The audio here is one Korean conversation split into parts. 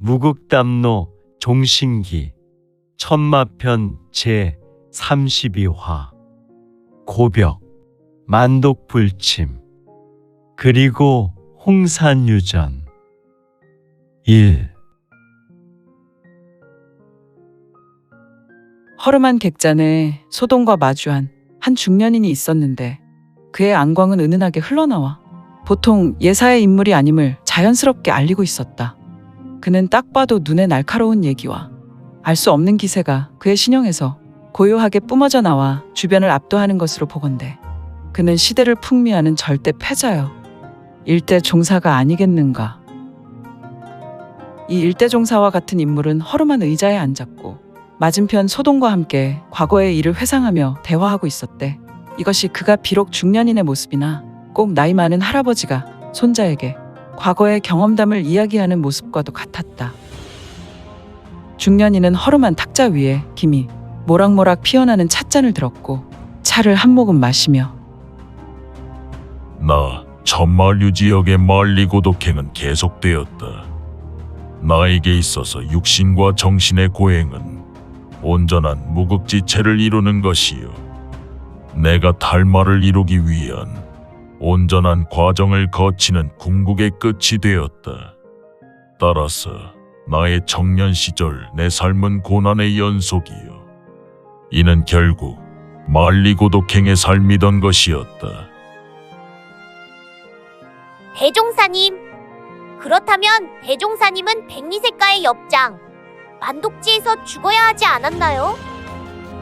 무극담노 종신기 천마편 제32화 고벽 만독불침 그리고 홍산유전 1. 허름한 객잔에 소동과 마주한 한 중년인이 있었는데 그의 안광은 은은하게 흘러나와 보통 예사의 인물이 아님을 자연스럽게 알리고 있었다. 그는 딱 봐도 눈에 날카로운 얘기와 알 수 없는 기세가 그의 신형에서 고요하게 뿜어져 나와 주변을 압도하는 것으로 보건대 그는 시대를 풍미하는 절대 패자여 일대 종사가 아니겠는가. 이 일대 종사와 같은 인물은 허름한 의자에 앉았고 맞은편 소동과 함께 과거의 일을 회상하며 대화하고 있었대. 이것이 그가 비록 중년인의 모습이나 꼭 나이 많은 할아버지가 손자에게 과거의 경험담을 이야기하는 모습과도 같았다. 중년인은 허름한 탁자 위에 김이 모락모락 피어나는 찻잔을 들었고 차를 한 모금 마시며 나 천만류 지역의 만리고독행은 계속되었다. 나에게 있어서 육신과 정신의 고행은 온전한 무극지체를 이루는 것이요 내가 달마를 이루기 위한 온전한 과정을 거치는 궁극의 끝이 되었다. 따라서 나의 청년 시절 내 삶은 고난의 연속이요 이는 결국 만리고독행의 삶이던 것이었다. 대종사님, 그렇다면 대종사님은 백리색가의 옆장 만독지에서 죽어야 하지 않았나요?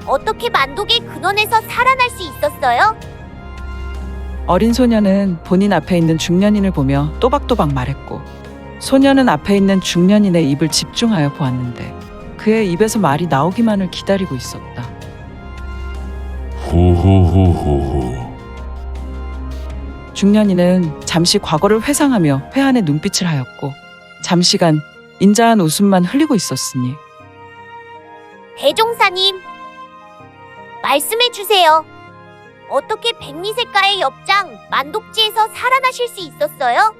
어떻게 만독의 근원에서 살아날 수 있었어요? 어린 소녀는 본인 앞에 있는 중년인을 보며 또박또박 말했고 소녀는 앞에 있는 중년인의 입을 집중하여 보았는데 그의 입에서 말이 나오기만을 기다리고 있었다. 후후후후후. 중년인은 잠시 과거를 회상하며 회한의 눈빛을 하였고 잠시간 인자한 웃음만 흘리고 있었으니 대종사님, 말씀해 주세요. 어떻게 백리색가의 옆장 만독지에서 살아나실 수 있었어요?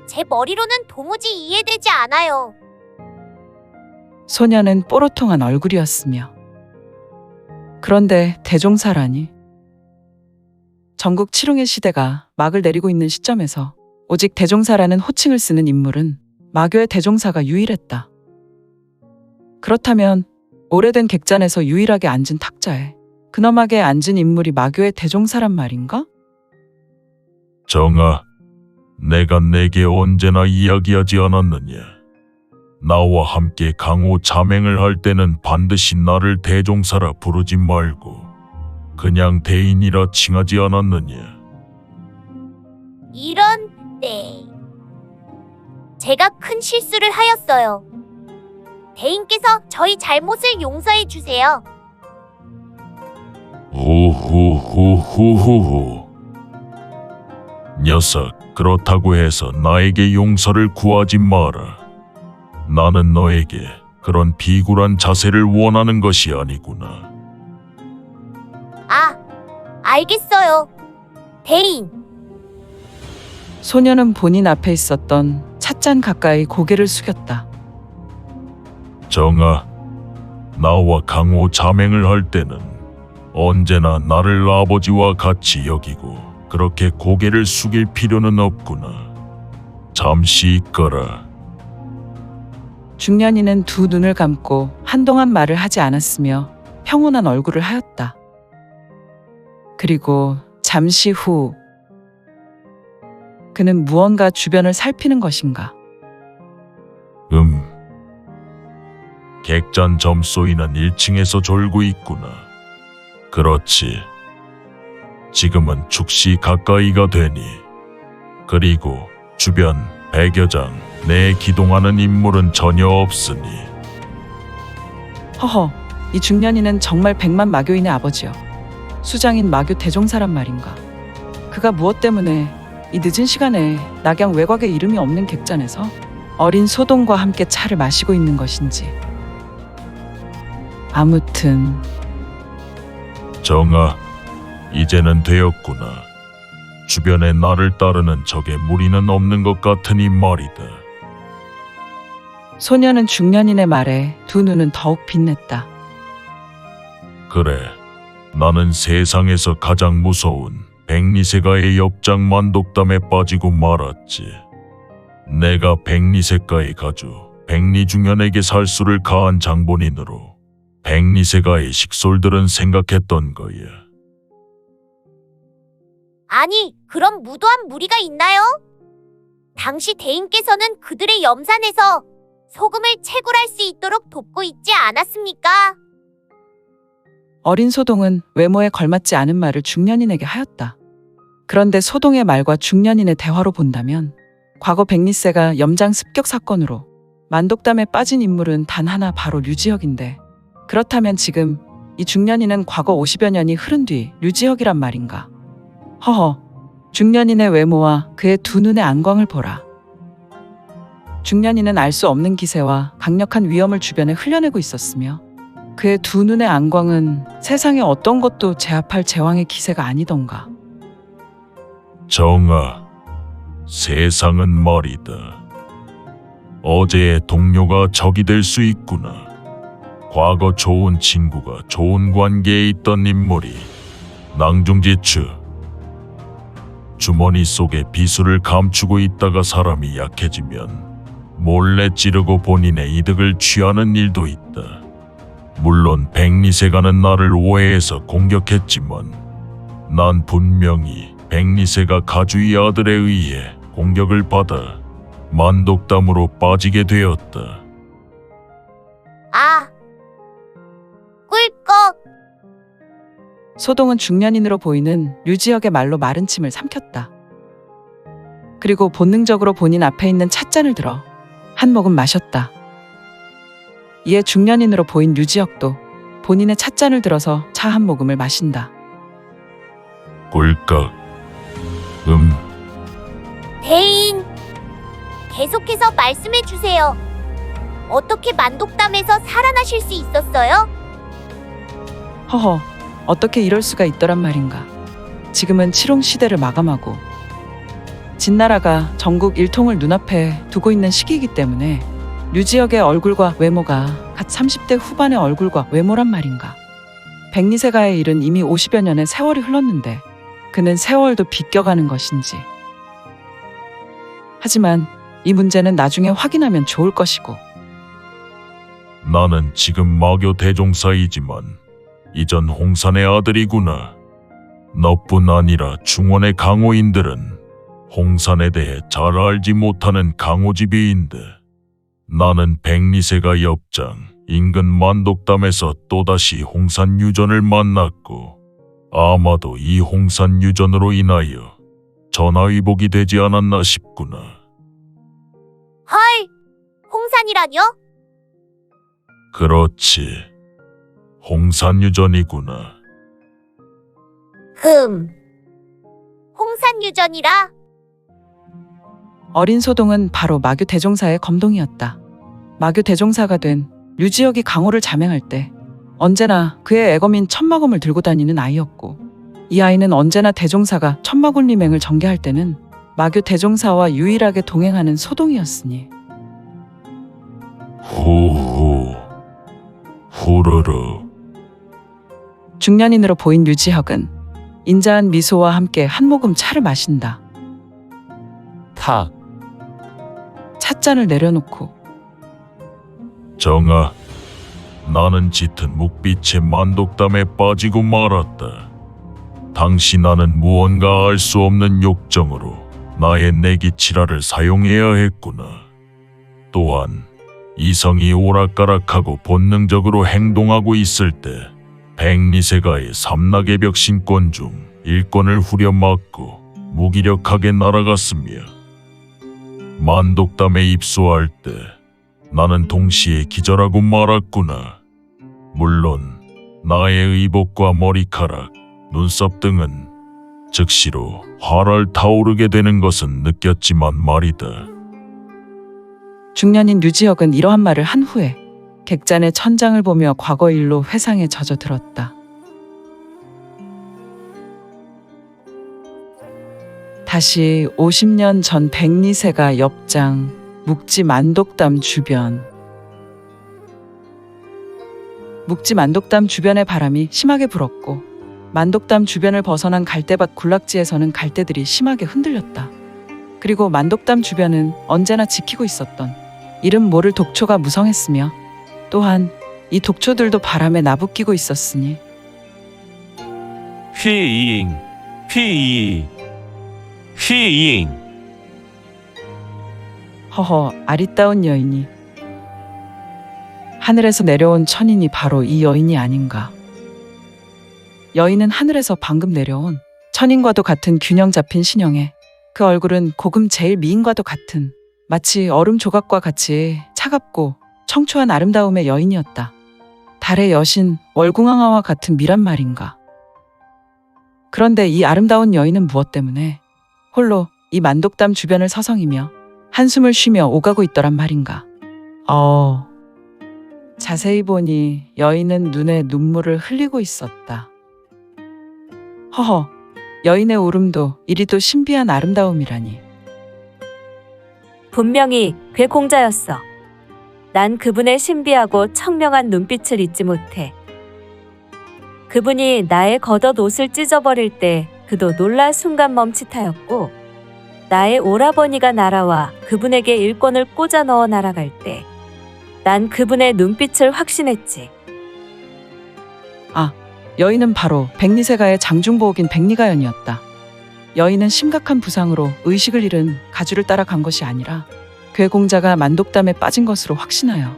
제 머리로는 도무지 이해되지 않아요. 소녀는 뽀로통한 얼굴이었으며 그런데 대종사라니. 전국 칠웅의 시대가 막을 내리고 있는 시점에서 오직 대종사라는 호칭을 쓰는 인물은 마교의 대종사가 유일했다. 그렇다면 오래된 객잔에서 유일하게 앉은 탁자에 근엄하게 앉은 인물이 마교의 대종사란 말인가? 정아, 내가 내게 언제나 이야기하지 않았느냐. 나와 함께 강호 자맹을 할 때는 반드시 나를 대종사라 부르지 말고 그냥 대인이라 칭하지 않았느냐. 네. 제가 큰 실수를 하였어요. 대인께서 저희 잘못을 용서해 주세요. 후후후후후. 녀석, 그렇다고 해서 나에게 용서를 구하지 마라. 나는 너에게 그런 비굴한 자세를 원하는 것이 아니구나. 알겠어요. 대인. 소녀는 본인 앞에 있었던 찻잔 가까이 고개를 숙였다. 정아, 나와 강호 자맹을 할 때는 언제나 나를 아버지와 같이 여기고 그렇게 고개를 숙일 필요는 없구나. 잠시 있거라. 중년인은 두 눈을 감고 한동안 말을 하지 않았으며 평온한 얼굴을 하였다. 그리고 잠시 후 그는 무언가 주변을 살피는 것인가. 객잔 점소이는 1층에서 졸고 있구나. 그렇지. 지금은 축시 가까이가 되니. 그리고 주변 100여 장 내에 기동하는 인물은 전혀 없으니. 허허, 이 중년인은 정말 100만 마교인의 아버지여. 수장인 마교 대종사란 말인가. 그가 무엇 때문에 이 늦은 시간에 낙양 외곽에 이름이 없는 객잔에서 어린 소동과 함께 차를 마시고 있는 것인지. 아무튼 정아, 이제는 되었구나. 주변에 나를 따르는 적의 무리는 없는 것 같으니 말이다. 소녀는 중년인의 말에 두 눈은 더욱 빛냈다. 그래, 나는 세상에서 가장 무서운 백리세가의 엽장 만독담에 빠지고 말았지. 내가 백리세가의 가주 백리중년에게 살수를 가한 장본인으로 백리세가의 식솔들은 생각했던 거야. 아니, 그런 무도한 무리가 있나요? 당시 대인께서는 그들의 염산에서 소금을 채굴할 수 있도록 돕고 있지 않았습니까? 어린 소동은 외모에 걸맞지 않은 말을 중년인에게 하였다. 그런데 소동의 말과 중년인의 대화로 본다면 과거 백리세가 염장 습격 사건으로 만독담에 빠진 인물은 단 하나, 바로 류지혁인데, 그렇다면 지금 이 중년인은 과거 50여 년이 흐른 뒤 류지혁이란 말인가? 허허, 중년인의 외모와 그의 두 눈의 안광을 보라. 중년인은 알 수 없는 기세와 강력한 위험을 주변에 흘려내고 있었으며, 그의 두 눈의 안광은 세상의 어떤 것도 제압할 제왕의 기세가 아니던가. 정아, 세상은 말이다. 어제의 동료가 적이 될 수 있구나. 과거 좋은 친구가 좋은 관계에 있던 인물이 낭중지추. 주머니 속에 비수를 감추고 있다가 사람이 약해지면 몰래 찌르고 본인의 이득을 취하는 일도 있다. 물론 백리세가는 나를 오해해서 공격했지만 난 분명히 백리세가 가주의 아들에 의해 공격을 받아 만독담으로 빠지게 되었다. 아, 꿀꺽. 소동은 중년인으로 보이는 류지혁의 말로 마른 침을 삼켰다. 그리고 본능적으로 본인 앞에 있는 찻잔을 들어 한 모금 마셨다. 이에 중년인으로 보인 류지혁도 본인의 찻잔을 들어서 차 한 모금을 마신다. 꿀꺽. 대인, 계속해서 말씀해 주세요. 어떻게 만독담에서 살아나실 수 있었어요? 허허, 어떻게 이럴 수가 있더란 말인가. 지금은 칠홍 시대를 마감하고 진나라가 전국 일통을 눈앞에 두고 있는 시기이기 때문에 류지혁의 얼굴과 외모가 갓 30대 후반의 얼굴과 외모란 말인가. 백리세가의 일은 이미 50여 년의 세월이 흘렀는데 그는 세월도 비껴가는 것인지. 하지만 이 문제는 나중에 확인하면 좋을 것이고. 나는 지금 마교 대종사이지만 이전 홍산의 아들이구나. 너뿐 아니라 중원의 강호인들은 홍산에 대해 잘 알지 못하는 강호지비인데, 나는 백리세가 엽장 인근 만독담에서 또다시 홍산유전을 만났고, 아마도 이 홍산유전으로 인하여 전화위복이 되지 않았나 싶구나. 헐, 홍산이라뇨? 그렇지, 홍산유전이구나. 홍산유전이라? 어린 소동은 바로 마교 대종사의 검동이었다. 마교 대종사가 된 류지혁이 강호를 자맹할 때 언제나 그의 애검인 천마검을 들고 다니는 아이였고, 이 아이는 언제나 대종사가 천마군리맹을 전개할 때는 마교 대종사와 유일하게 동행하는 소동이었으니. 후루루. 중년인으로 보인 류지혁은 인자한 미소와 함께 한 모금 차를 마신다. 탁. 찻잔을 내려놓고 정아, 나는 짙은 묵빛의 만독담에 빠지고 말았다. 당시 나는 무언가 알 수 없는 욕정으로 나의 내기치라를 사용해야 했구나. 또한 이성이 오락가락하고 본능적으로 행동하고 있을 때 백리세가의 삼락의 벽신권 중 일권을 후려맞고 무기력하게 날아갔으며, 만독담에 입소할 때 나는 동시에 기절하고 말았구나. 물론 나의 의복과 머리카락, 눈썹 등은 즉시로 활활 타오르게 되는 것은 느꼈지만 말이다. 중년인 류지혁은 이러한 말을 한 후에 객잔의 천장을 보며 과거 일로 회상에 젖어들었다. 다시 50년 전 백리세가 엽장 묵지 만독담 주변. 묵지 만독담 주변의 바람이 심하게 불었고 만독담 주변을 벗어난 갈대밭 군락지에서는 갈대들이 심하게 흔들렸다. 그리고 만독담 주변은 언제나 지키고 있었던 이름 모를 독초가 무성했으며 또한 이 독초들도 바람에 나부끼고 있었으니 휘잉, 휘잉. 허허 아리따운 여인이 하늘에서 내려온 천인이 바로 이 여인이 아닌가. 여인은 하늘에서 방금 내려온 천인과도 같은 균형 잡힌 신형에 그 얼굴은 고금 제일 미인과도 같은 마치 얼음 조각과 같이 차갑고 청초한 아름다움의 여인이었다. 달의 여신 월궁왕아와 같은 미란 말인가. 그런데 이 아름다운 여인은 무엇 때문에 홀로 이 만독담 주변을 서성이며 한숨을 쉬며 오가고 있더란 말인가. 자세히 보니 여인은 눈에 눈물을 흘리고 있었다. 허허, 여인의 울음도 이리도 신비한 아름다움이라니. 분명히 괴공자였어. 난 그분의 신비하고 청명한 눈빛을 잊지 못해. 그분이 나의 겉옷 옷을 찢어버릴 때 그도 놀라 순간 멈칫하였고, 나의 오라버니가 날아와 그분에게 일권을 꽂아 넣어 날아갈 때 난 그분의 눈빛을 확신했지. 여인은 바로 백리세가의 장중보옥인 백리가연이었다. 여인은 심각한 부상으로 의식을 잃은 가주를 따라 간 것이 아니라 괴공자가 만독담에 빠진 것으로 확신하여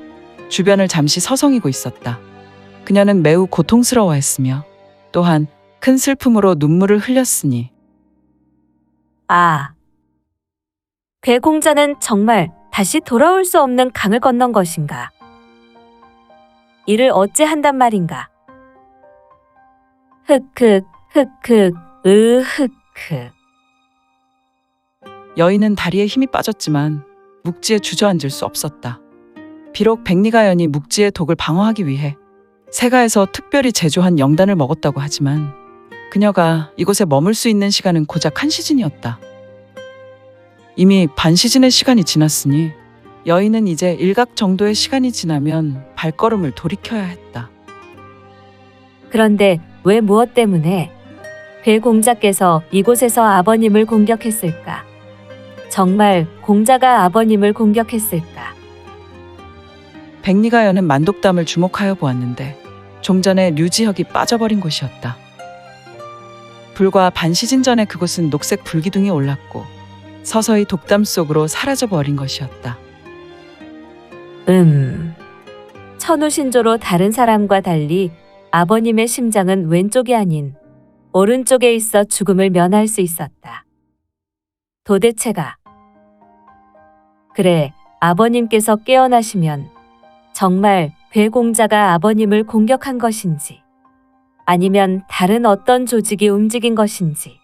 주변을 잠시 서성이고 있었다. 그녀는 매우 고통스러워했으며 또한 큰 슬픔으로 눈물을 흘렸으니 괴공자는 정말 다시 돌아올 수 없는 강을 건넌 것인가? 이를 어찌 한단 말인가? 흑흑 으흑흑. 여인은 다리에 힘이 빠졌지만 묵지에 주저앉을 수 없었다. 비록 백리가연이 묵지의 독을 방어하기 위해 세가에서 특별히 제조한 영단을 먹었다고 하지만 그녀가 이곳에 머물 수 있는 시간은 고작 한 시즌이었다. 이미 반 시즌의 시간이 지났으니 여인은 이제 일각 정도의 시간이 지나면 발걸음을 돌이켜야 했다. 그런데 왜 무엇 때문에 괴공자께서 이곳에서 아버님을 공격했을까? 정말 공자가 아버님을 공격했을까? 백리가연은 만독담을 주목하여 보았는데 좀 전에 류지혁이 빠져버린 곳이었다. 불과 반 시즌 전에 그곳은 녹색 불기둥이 올랐고 서서히 독담 속으로 사라져버린 것이었다. 천우신조로 다른 사람과 달리 아버님의 심장은 왼쪽이 아닌 오른쪽에 있어 죽음을 면할 수 있었다. 도대체가. 그래, 아버님께서 깨어나시면 정말 괴공자가 아버님을 공격한 것인지 아니면 다른 어떤 조직이 움직인 것인지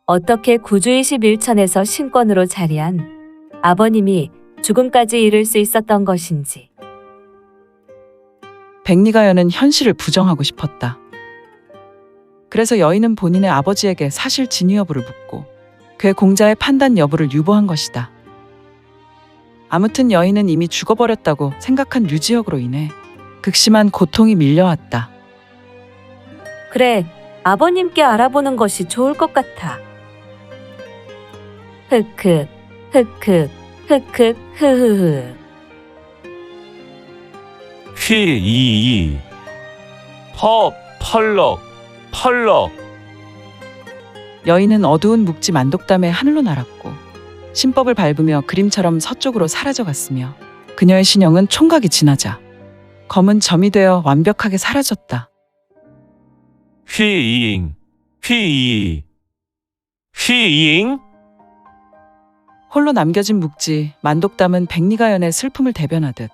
어떻게 구주21천에서 신권으로 자리한 아버님이 죽음까지 이를 수 있었던 것인지. 백리가연은 현실을 부정하고 싶었다. 그래서 여인은 본인의 아버지에게 사실 진위 여부를 묻고 괴공자의 판단 여부를 유보한 것이다. 아무튼 여인은 이미 죽어버렸다고 생각한 류지혁으로 인해 극심한 고통이 밀려왔다. 그래, 아버님께 알아보는 것이 좋을 것 같아. 흑흑, 흑흑, 흑흑, 흐흐흐. 휘이이. 펄럭. 여인은 어두운 묵지 만독담의 하늘로 날았고 신법을 밟으며 그림처럼 서쪽으로 사라져갔으며 그녀의 신형은 총각이 지나자 검은 점이 되어 완벽하게 사라졌다. 휘잉. 홀로 남겨진 묵지 만독담은 백리가연의 슬픔을 대변하듯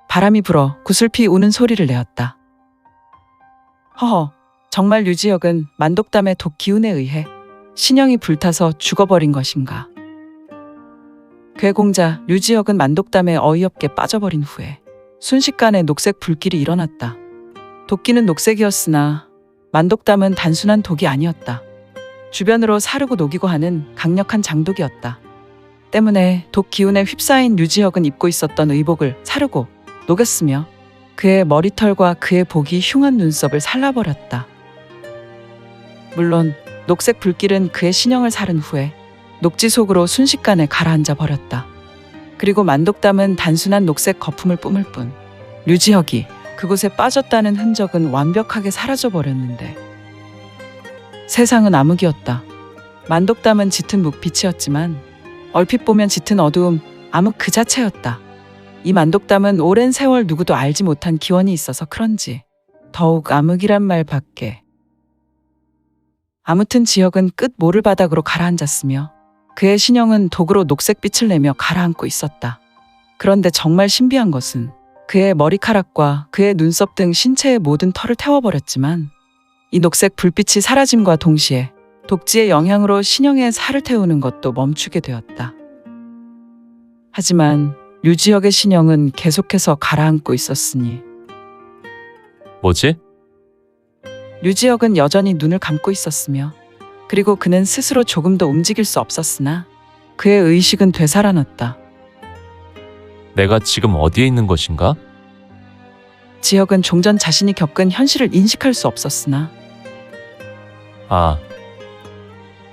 바람이 불어 구슬피 우는 소리를 내었다. 허허, 정말 류지혁은 만독담의 독 기운에 의해 신형이 불타서 죽어버린 것인가. 괴공자 류지혁은 만독담에 어이없게 빠져버린 후에 순식간에 녹색 불길이 일어났다. 도끼는 녹색이었으나 만독담은 단순한 독이 아니었다. 주변으로 사르고 녹이고 하는 강력한 장독이었다. 때문에 독 기운에 휩싸인 류지혁은 입고 있었던 의복을 사르고 녹였으며 그의 머리털과 그의 보기 흉한 눈썹을 살라버렸다. 물론 녹색 불길은 그의 신형을 사른 후에 녹지 속으로 순식간에 가라앉아 버렸다. 그리고 만독담은 단순한 녹색 거품을 뿜을 뿐 류지혁이 그곳에 빠졌다는 흔적은 완벽하게 사라져 버렸는데 세상은 암흑이었다. 만독담은 짙은 묵빛이었지만 얼핏 보면 짙은 어두움, 암흑 그 자체였다. 이 만독담은 오랜 세월 누구도 알지 못한 기원이 있어서 그런지 더욱 암흑이란 말밖에. 아무튼 지혁은 끝 모를 바닥으로 가라앉았으며 그의 신형은 독으로 녹색빛을 내며 가라앉고 있었다. 그런데 정말 신비한 것은 그의 머리카락과 그의 눈썹 등 신체의 모든 털을 태워버렸지만 이 녹색 불빛이 사라짐과 동시에 독지의 영향으로 신형의 살을 태우는 것도 멈추게 되었다. 하지만 류지혁의 신형은 계속해서 가라앉고 있었으니 뭐지? 류지혁은 여전히 눈을 감고 있었으며 그리고 그는 스스로 조금도 움직일 수 없었으나 그의 의식은 되살아났다. 내가 지금 어디에 있는 것인가? 지혁은 종전 자신이 겪은 현실을 인식할 수 없었으나 아,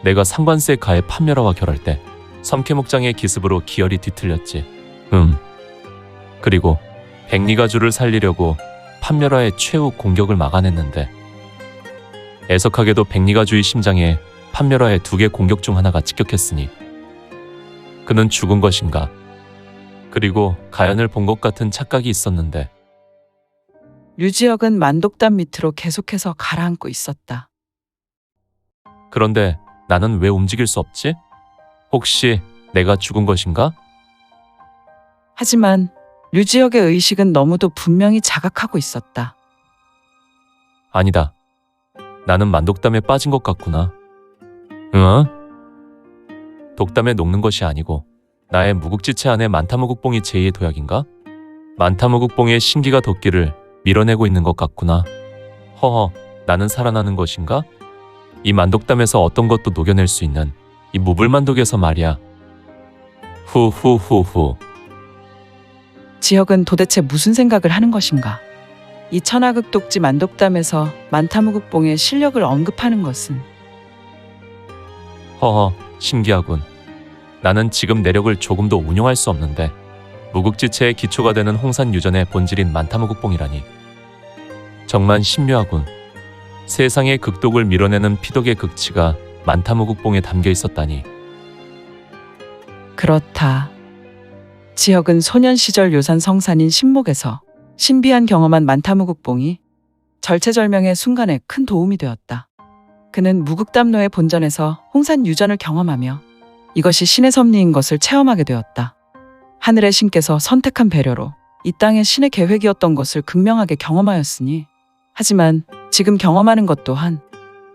내가 상관세 가해 판멸화와 결할 때 섬캐목장의 기습으로 기혈이 뒤틀렸지. 그리고 백리가주를 살리려고 판멸화의 최후 공격을 막아냈는데 애석하게도 백리가주의 심장에 판멸화의 2개 공격 중 하나가 직격했으니 그는 죽은 것인가? 그리고 가연을 본 것 같은 착각이 있었는데 류지혁은 만독담 밑으로 계속해서 가라앉고 있었다. 그런데 나는 왜 움직일 수 없지? 혹시 내가 죽은 것인가? 하지만 류지혁의 의식은 너무도 분명히 자각하고 있었다. 아니다. 나는 만독담에 빠진 것 같구나. 독담에 녹는 것이 아니고 나의 무국지체 안에 만타무국봉이 제2의 도약인가? 만타무국봉의 신기가 돋기를 밀어내고 있는 것 같구나. 허허, 나는 살아나는 것인가? 이 만독담에서 어떤 것도 녹여낼 수 있는 이 무불만독에서 말이야. 후후후후. 지혁은 도대체 무슨 생각을 하는 것인가? 이 천하극독지 만독담에서 만타무국봉의 실력을 언급하는 것은 허허, 신기하군. 나는 지금 내력을 조금도 운용할 수 없는데 무국지체의 기초가 되는 홍산유전의 본질인 만타무국봉이라니. 정말 신묘하군. 세상의 극독을 밀어내는 피독의 극치가 만타무국봉에 담겨 있었다니. 그렇다. 지혁은 소년 시절 요산 성산인 신목에서 신비한 경험한 만타무국봉이 절체절명의 순간에 큰 도움이 되었다. 그는 무국담로의 본전에서 홍산 유전을 경험하며 이것이 신의 섭리인 것을 체험하게 되었다. 하늘의 신께서 선택한 배려로 이 땅의 신의 계획이었던 것을 극명하게 경험하였으니 하지만 지금 경험하는 것 또한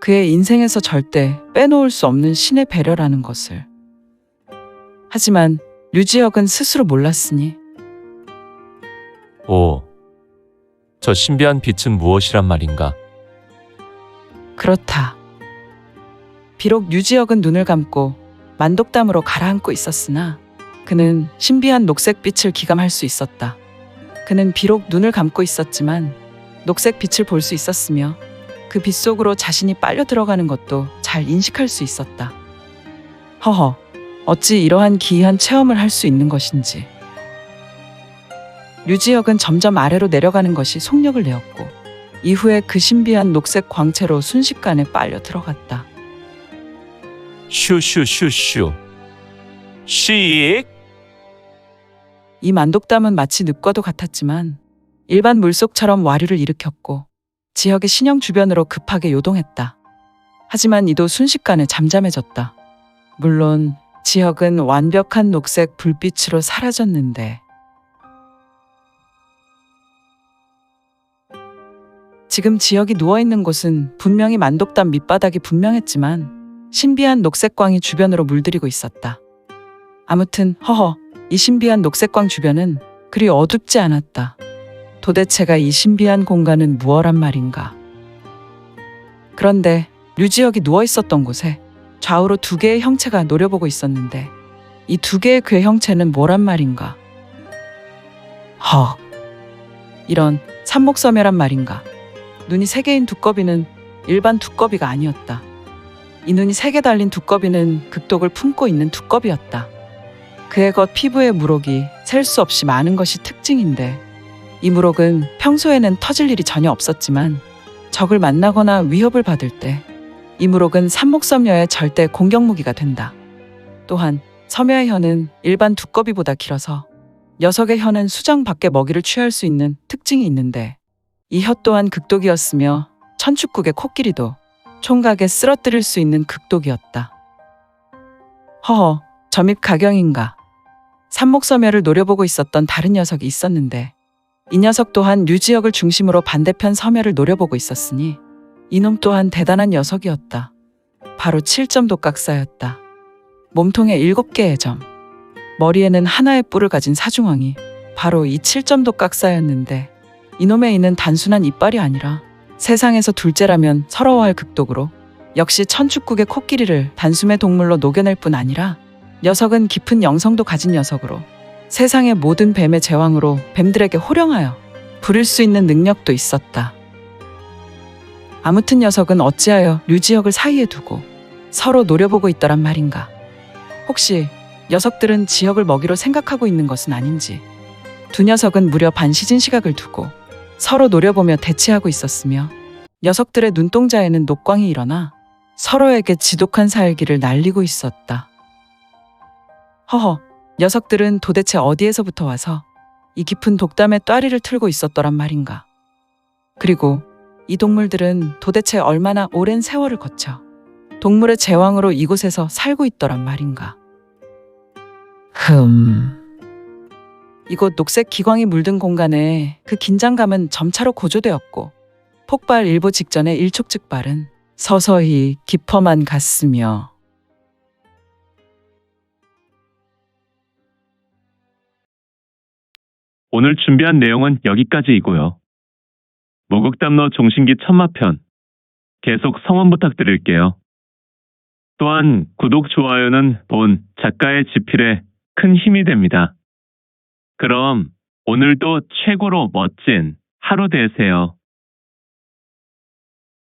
그의 인생에서 절대 빼놓을 수 없는 신의 배려라는 것을. 하지만 류지혁은 스스로 몰랐으니 오, 저 신비한 빛은 무엇이란 말인가? 그렇다. 비록 류지혁은 눈을 감고 만독담으로 가라앉고 있었으나 그는 신비한 녹색빛을 기감할 수 있었다. 그는 비록 눈을 감고 있었지만 녹색 빛을 볼 수 있었으며 그 빛 속으로 자신이 빨려 들어가는 것도 잘 인식할 수 있었다. 허허, 어찌 이러한 기이한 체험을 할 수 있는 것인지. 류지혁은 점점 아래로 내려가는 것이 속력을 내었고 이후에 그 신비한 녹색 광채로 순식간에 빨려 들어갔다. 슈슈슈슈. 씩. 이 만독담은 마치 늪과도 같았지만 일반 물속처럼 와류를 일으켰고 지혁의 신형 주변으로 급하게 요동했다. 하지만 이도 순식간에 잠잠해졌다. 물론 지혁은 완벽한 녹색 불빛으로 사라졌는데 지금 지혁이 누워있는 곳은 분명히 만독담 밑바닥이 분명했지만 신비한 녹색광이 주변으로 물들이고 있었다. 아무튼 허허, 이 신비한 녹색광 주변은 그리 어둡지 않았다. 도대체가 이 신비한 공간은 무엇란 말인가? 그런데 류지혁이 누워있었던 곳에 좌우로 2개의 형체가 노려보고 있었는데 이 두 개의 괴 형체는 뭐란 말인가? 헉. 이런 산목섬유란 말인가? 눈이 세 개인 두꺼비는 일반 두꺼비가 아니었다. 이 눈이 세 개 달린 두꺼비는 극독을 품고 있는 두꺼비였다. 그의 겉 피부의 물혹이 셀 수 없이 많은 것이 특징인데 이 물혹은 평소에는 터질 일이 전혀 없었지만 적을 만나거나 위협을 받을 때 이 물혹은 산목섬유의 절대 공격무기가 된다. 또한 섬유의 혀는 일반 두꺼비보다 길어서 녀석의 혀는 수정 밖에 먹이를 취할 수 있는 특징이 있는데 이 혀 또한 극독이었으며 천축국의 코끼리도 총각에 쓰러뜨릴 수 있는 극독이었다. 허허, 점입 가경인가. 산목섬유를 노려보고 있었던 다른 녀석이 있었는데 이 녀석 또한 류지역을 중심으로 반대편 섬유를 노려보고 있었으니 이놈 또한 대단한 녀석이었다. 바로 7점 독각사였다. 몸통에 7개의 점, 머리에는 하나의 뿔을 가진 사중왕이 바로 이 7점 독각사였는데 이놈의 이는 단순한 이빨이 아니라 세상에서 둘째라면 서러워할 극독으로 역시 천축국의 코끼리를 단숨에 동물로 녹여낼 뿐 아니라 녀석은 깊은 영성도 가진 녀석으로 세상의 모든 뱀의 제왕으로 뱀들에게 호령하여 부릴 수 있는 능력도 있었다. 아무튼 녀석은 어찌하여 류지역을 사이에 두고 서로 노려보고 있더란 말인가. 혹시 녀석들은 지역을 먹이로 생각하고 있는 것은 아닌지. 두 녀석은 무려 반시진 시각을 두고 서로 노려보며 대치하고 있었으며 녀석들의 눈동자에는 녹광이 일어나 서로에게 지독한 살기를 날리고 있었다. 허허, 녀석들은 도대체 어디에서부터 와서 이 깊은 독담의 또아리를 틀고 있었더란 말인가. 그리고 이 동물들은 도대체 얼마나 오랜 세월을 거쳐 동물의 제왕으로 이곳에서 살고 있더란 말인가. 이곳 녹색 기광이 물든 공간에 그 긴장감은 점차로 고조되었고 폭발 일보 직전의 일촉즉발은 서서히 깊어만 갔으며 오늘 준비한 내용은 여기까지이고요. 무극담로 종신기 천마편 계속 성원 부탁드릴게요. 또한 구독, 좋아요는 본 작가의 지필에 큰 힘이 됩니다. 그럼 오늘도 최고로 멋진 하루 되세요.